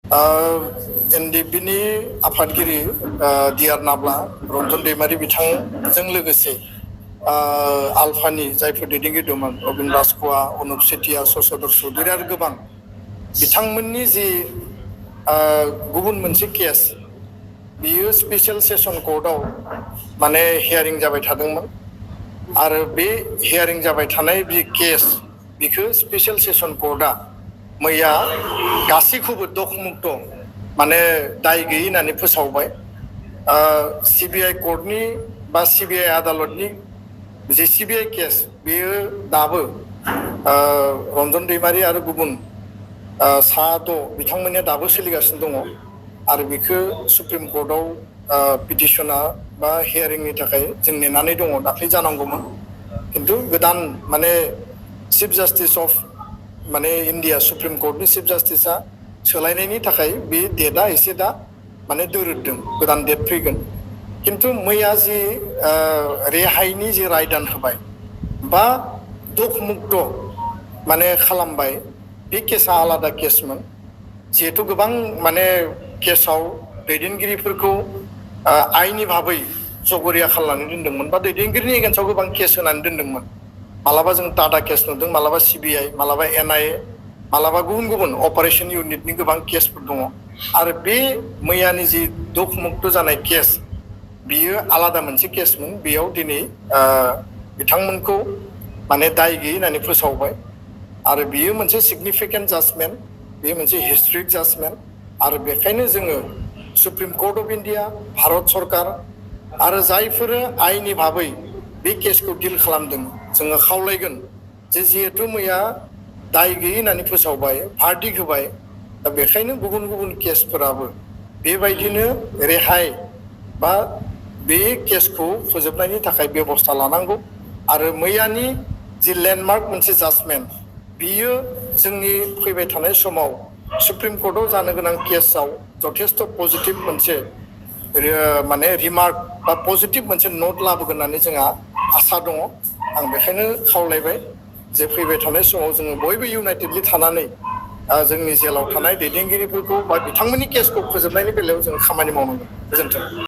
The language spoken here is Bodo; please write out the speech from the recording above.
एनडिएफबिनि आफादगिरि डिआर नाब्ला रन्जन दैमारि बिथांजों लोगोसे आलफानि जायफोर दैदेनगिरि दंमोन अबिन राजख'वा अनुप सेतिया शशधर चौधुरी आरो गोबां बिथांमोननि जि गुबुन मोनसे केस बियो स्पेशल सेसन कर्टआव माने हियारिं जाबाय थादोंमोन आरो बे हियारिं जाबाय थानाय बे केस बिखौ स्पेशल सेसन कर्टआ मैया गासैखौबो दखमुक्त माने दाय गैयै होननानै फोसावबाय। सिबिआइ कर्टनि बा सिबिआइ आदालतनि जे सिबिआइ केस बेयो दाबो रन्जन दैमारि आरो गुबुन सा 6 बिथांमोननिया दाबो सोलिगासिनो दङ आरो बेखौ सुप्रिम कर्टआव पिटिसना बा हियारिंनि थाखाय जों नेनानै दङ। दाख्लै जानांगौमोन खिन्थु गोदान माने चिफ जास्टिस अफ माने इन्डिया सुप्रिम कर्टनि चिफ जास्टिसा सोलायनायनि थाखाय बे डेटआ एसे दा माने दोरोददों, गोदान डेट फैगोन। खिन्थु मैया जि रेहायनि जि रायदान होबाय बा दखमुक्त माने खालामबाय बे केसा आलादा केसमोन। जिहेतु गोबां माने केसाव दैदेनगिरिफोरखौ आइनि भाबै जगरिया खालामनानै दोनदोंमोन बा दैदेनगिरिनि एगेन्स्टआव गोबां केस होनानै दोनदोंमोन। मालाबा जों टाटा केस नुदों, मालाबा सिबिआइ, मालाबा एनआइए, मालाबा गुबुन गुबुन अपारेशन इउनिटनि गोबां केसफोर दङ आरो बे मैयानि जि दखमुक्त जानाय केस बियो आलादा मोनसे केसमोन। बेयाव दिनै बिथांमोनखौ माने दाय गैयै होननानै फोसावबाय आरो बियो मोनसे सिगनिफिकेन्ट जाजमेन्ट, बेयो मोनसे हिस्ट्रिक जाजमेन्ट आरो बेखायनो जोङो Supreme Court of India, Bharat सरकार आरो जायफोरो आइनि भाबै बे केसखौ डिल खालामदों जोङो खावलायगोन जे जिहेतु मैया दाय गैयै होननानै फोसावबाय, भार्डिक्ट होबाय, दा बेखायनो गुबुन गुबुन केसफोराबो बेबायदिनो रेहाय बा बे केसखौ फोजोबनायनि थाखाय बेबस्था लानांगौ आरो मैयानि जि लेन्डमार्क मोनसे जाजमेन्ट बियो जोंनि फैबाय थानाय समाव सुप्रिम कर्टआव जानो गोनां केसाव जथेस्थ' पजिटिभ मोनसे माने रिमार्क बा पजिटिभ मोनसे नट लाबोगोन होननानै जोंहा आसा दङ। आं बेखायनो खावलायबाय जे फैबाय थानाय समाव जोङो बयबो इउनाइटेडलि थानानै जोंनि जेलाव थानाय दैदेनगिरिफोरखौ बा बिथांमोननि केसखौ फोजोबनायनि बेलायाव जों खामानि मावनांगोन। गोजोन्थों।